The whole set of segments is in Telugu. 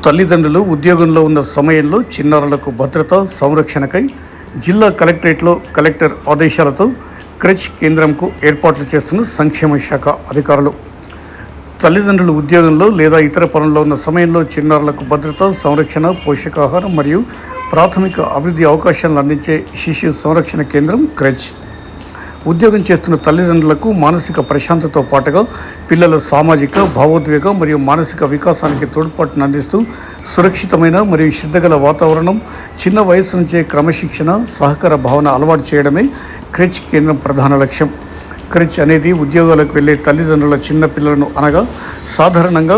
తల్లిదండ్రులు ఉద్యోగంలో ఉన్న సమయంలో చిన్నారులకు భద్రత సంరక్షణకై జిల్లా కలెక్టరేట్లో కలెక్టర్ ఆదేశాలతో క్రెచ్ కేంద్రంకు ఏర్పాట్లు చేస్తున్న సంక్షేమ శాఖ అధికారులు తల్లిదండ్రులు ఉద్యోగంలో లేదా ఇతర పనుల్లో ఉన్న సమయంలో చిన్నారులకు భద్రత సంరక్షణ పోషకాహారం మరియు ప్రాథమిక అభివృద్ధి అవకాశాలను అందించే శిశు సంరక్షణ కేంద్రం క్రెచ్ ఉద్యోగం చేస్తున్న తల్లిదండ్రులకు మానసిక ప్రశాంతతతో పాటుగా పిల్లల సామాజిక భావోద్వేగ మరియు మానసిక వికాసానికి తోడ్పాటును అందిస్తూ సురక్షితమైన మరియు శ్రద్ధగల వాతావరణం చిన్న వయసు నుంచే క్రమశిక్షణ సహకార భావన అలవాటు చేయడమే క్రెచ్ కేంద్రం ప్రధాన లక్ష్యం. క్రెచ్ అనేది ఉద్యోగాలకు వెళ్లే తల్లిదండ్రుల చిన్న పిల్లలను అనగా సాధారణంగా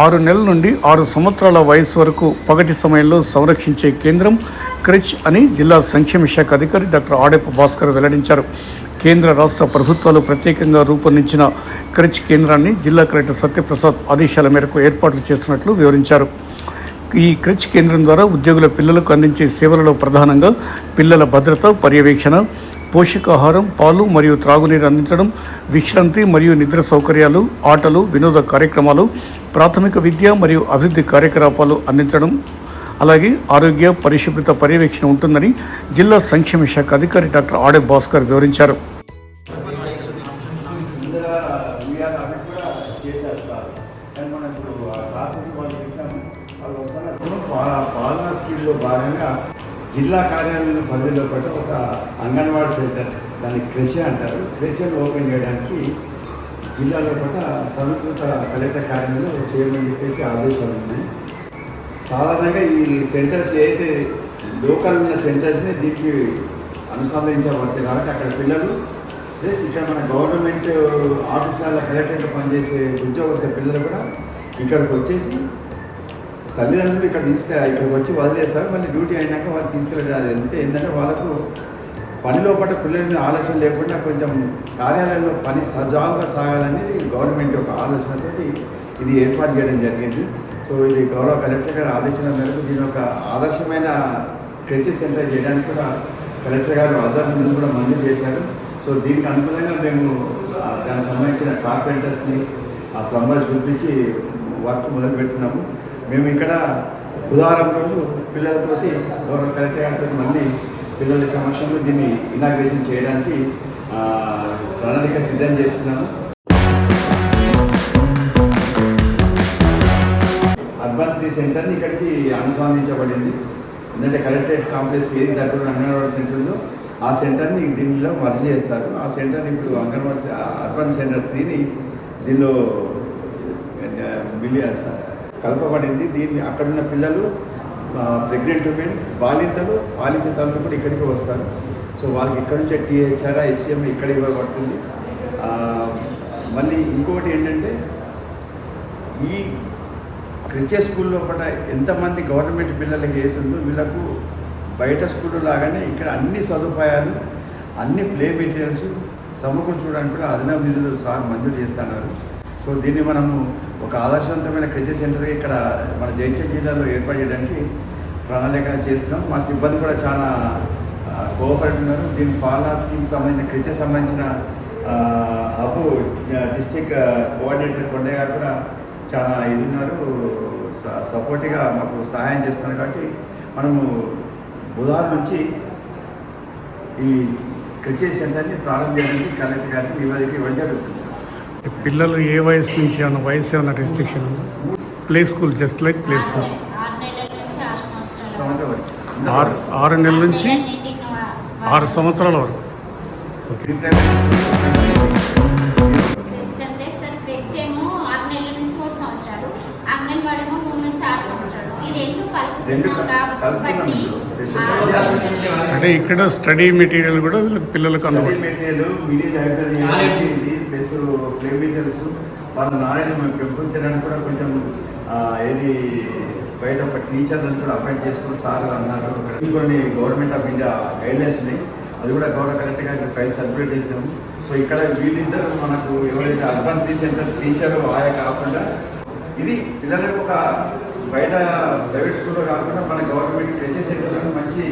6 నెలల నుండి 6 సంవత్సరాల వయసు వరకు పగటి సమయంలో సంరక్షించే కేంద్రం క్రెచ్ అని జిల్లా సంక్షేమ శాఖ అధికారి డాక్టర్ ఆడెప్ప భాస్కర్ వెల్లడించారు. కేంద్ర రాష్ట్ర ప్రభుత్వాలు ప్రత్యేకంగా రూపొందించిన క్రెచ్ కేంద్రాన్ని జిల్లా కలెక్టర్ సత్యప్రసాద్ ఆదేశాల మేరకు ఏర్పాట్లు చేస్తున్నట్లు వివరించారు. ఈ క్రెచ్ కేంద్రం ద్వారా ఉద్యోగుల పిల్లలకు అందించే సేవలలో ప్రధానంగా పిల్లల భద్రత పర్యవేక్షణ, పోషకాహారం, పాలు మరియు త్రాగునీరు అందించడం, విశ్రాంతి మరియు నిద్ర సౌకర్యాలు, ఆటలు, వినోద కార్యక్రమాలు, ప్రాథమిక విద్య మరియు అభివృద్ధి కార్యకలాపాలు అందించడం, అలాగే ఆరోగ్య పరిశుభ్రత పర్యవేక్షణ ఉంటుందని జిల్లా సంక్షేమ శాఖ అధికారి డాక్టర్ ఆడె భాస్కర్ వివరించారు. జిల్లా కార్యాలయం పరిధిలో పట్ల ఒక అంగన్వాడీ సెంటర్, దాన్ని క్రెచ్ అంటారు. క్రెచ్ను ఓపెన్ చేయడానికి జిల్లాలో పట్ల సమీకృత కలెక్టర్ కార్యాలయంలో చేయమని చెప్పేసి ఆదేశాలు ఉన్నాయి. సాధారణంగా ఈ సెంటర్స్ ఏదైతే లోకల్ ఉన్న సెంటర్స్ని దీనికి అనుసంధానించబడతాయి కాబట్టి అక్కడ పిల్లలు ప్లస్ ఇక్కడ మన గవర్నమెంట్ ఆఫీసులలో కలెక్టర్లో పనిచేసే ఉద్యోగస్తుల పిల్లలు కూడా ఇక్కడికి వచ్చేసి తల్లిదండ్రులు ఇక్కడికి వచ్చి వదిలేస్తారు. మళ్ళీ డ్యూటీ అయినాక వాళ్ళు తీసుకెళ్ళారు. ఎందుకంటే ఏంటంటే వాళ్ళకు పనిలో పాటు పిల్లలని ఆలోచన లేకుండా కొంచెం కార్యాలయంలో పని సజావుగా సాగాలనేది గవర్నమెంట్ యొక్క ఆలోచనతో ఇది ఏర్పాటు చేయడం జరిగింది. సో ఇది గౌరవ కలెక్టర్ గారి ఆదేశన మేరకు దీని ఒక ఆదర్శమైన క్రెచ్ సెంటర్ చేయడానికి కూడా కలెక్టర్ గారు ఆధారాలను కూడా మంజూరు చేశారు. సో దీనికి అనుగుణంగా మేము దానికి సంబంధించిన కార్పెంటర్స్ని ప్లంబర్స్ పిలిపించి వర్క్ మొదలుపెడుతున్నాము. మేము ఇక్కడ బుధవారం రోజు పిల్లలతోటి గౌరవ కలెక్టర్ గారితో మళ్ళీ పిల్లల సమక్షంలో దీన్ని ఇనాగ్రేషన్ చేయడానికి ప్రణాళిక సిద్ధం చేస్తున్నాము. అర్బన్ 3 సెంటర్ని ఇక్కడికి అనుసంధానించబడింది. ఎందుకంటే కలెక్టరేట్ కాంప్లెక్స్ ఏది దగ్గర అంగన్వాడీ సెంటర్ ఉందో ఆ సెంటర్ని దీనిలో మర్జ్ చేస్తారు. ఆ సెంటర్ని ఇప్పుడు అంగన్వాడీ అర్బన్ సెంటర్ 3ని దీనిలో కలపబడింది. దీన్ని అక్కడున్న పిల్లలు, ప్రెగ్నెంట్ ఉమెన్, బాలింతలు, పాలించే తల్లులు కూడా ఇక్కడికి వస్తారు. సో వాళ్ళకి ఇక్కడ నుంచే టీహెచ్ఆర్, ఐసీఎం ఇక్కడ ఇవ్వబడుతుంది. మళ్ళీ ఇంకొకటి ఏంటంటే ఈ క్రెచ్ స్కూల్లో కూడా ఎంతమంది గవర్నమెంట్ పిల్లలకి ఏతుందో వీళ్ళకు బయట స్కూల్లో లాగానే ఇక్కడ అన్ని సదుపాయాలు, అన్ని ప్లే మెటీరియల్స్ సమకూర్చడానికి కూడా అదనపు నిధులు సార్ మంజూరు చేస్తున్నారు. సో దీన్ని మనము ఒక ఆదర్శవంతమైన క్రెచ్ సెంటర్ ఇక్కడ మన జైత్యాల జిల్లాలో ఏర్పాటు చేయడానికి ప్రణాళిక చేస్తున్నాం. మా సిబ్బంది కూడా చాలా కోఆపరేట్ ఉన్నారు. దీని పాలనా స్కీమ్ సంబంధించిన క్రెచ్ సంబంధించిన అప్పు డిస్ట్రిక్ట్ కోఆర్డినేటర్ కొండయ్య గారు కూడా చాలా ఇది ఉన్నారు, సపోర్ట్గా మాకు సహాయం చేస్తున్నారు. కాబట్టి మనము బుధవారం నుంచి ఈ క్రెచ్ సెంటర్ని ప్రారంభించడానికి కలెక్టర్ గారికి నివేదిక ఇవ్వడం జరుగుతుంది. పిల్లలు ఏ వయసు నుంచి ఏమైనా వయసు ఏమైనా రెస్ట్రిక్షన్ ఉందా? Play school just like play school 6 నెలల నుంచి 6 సంవత్సరాల వరకు. ఓకే. అంటే ఇక్కడ స్టడీ మెటీరియల్ కూడా పిల్లలకు study material, mini library plus play materials వాళ్ళ నాణ్యత మేము పెంపొంచడానికి కూడా కొంచెం ఏది బయట ఒక టీచర్లను కూడా అపాయింట్ చేసుకుని సార్ అన్నారు. కొన్ని గవర్నమెంట్ ఆఫ్ ఇండియా గైడ్లైన్స్ ఉన్నాయి, అది కూడా గౌరవ కలెక్టర్ గారికి పై సర్క్యులేట్ చేసాము. సో ఇక్కడ వీళ్ళిద్దరు మనకు ఎవరైతే అర్బన్ 3 సెంటర్ టీచర్ ఆయా కాకుండా ఇది పిల్లలకు ఒక బయట ప్రైవేట్ స్కూల్లో కాకుండా మన గవర్నమెంట్ క్రెచ్ సెంటర్లను మంచి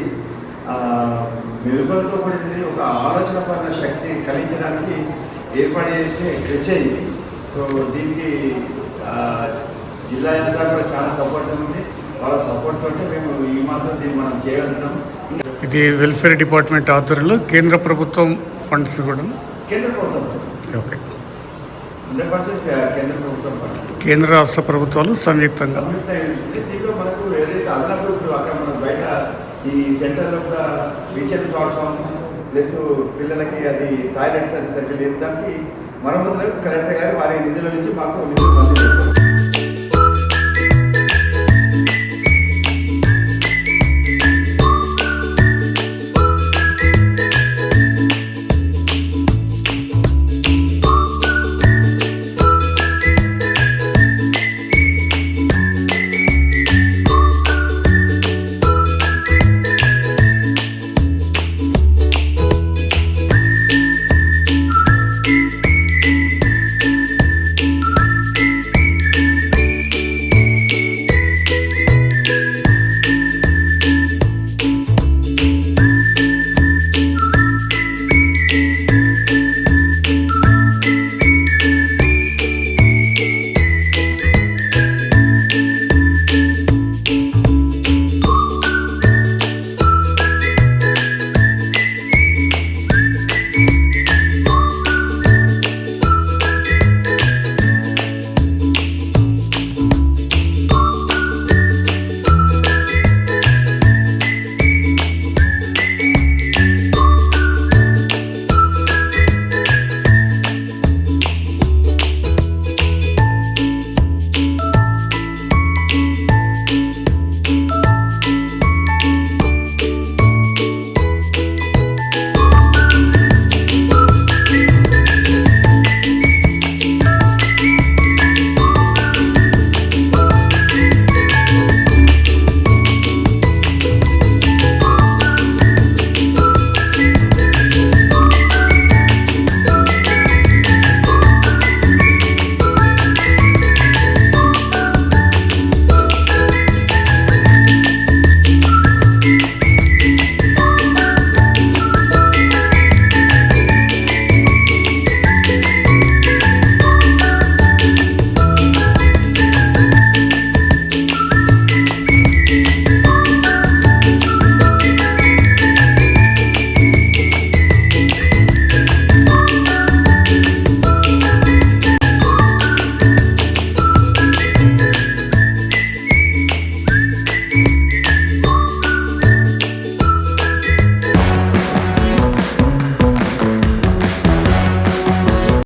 మెరుగులతో కూడింది ఒక ఆలోచనపరమైన శక్తి కలిగించడానికి ఏర్పాటు చేసే క్రెచ్ ఇది. సో దీనికి జిల్లా యంత్రాంగం కూడా చాలా సపోర్ట్ ఉంది. వాళ్ళ సపోర్ట్ తోటి మేము ఈ మాత్రం దీన్ని మనం చేయగలుగుతున్నాం. ఇది వెల్ఫేర్ డిపార్ట్మెంట్ ఆధ్వర్యంలో కేంద్ర ప్రభుత్వం ఫండ్స్ కూడా కేంద్ర ప్రభుత్వం ఓకే 100% కేంద్ర ప్రభుత్వం ఫండ్స్, కేంద్ర రాష్ట్ర ప్రభుత్వాలు సంయుక్తంగా దీంట్లో మనకు ఏదైతే అదనపు ఇప్పుడు అక్కడ మనం బయట ఈ సెంటర్లో కూడా రీచెల్ ప్లాట్ఫామ్ ప్లస్ పిల్లలకి అది టాయిలెట్స్ అది సరిగ్గా లేదు, దానికి మరమ్మతులకు కలెక్టర్ గారు వారి నిధుల నుంచి మాకు నిధులు మంజూరు చేస్తారు.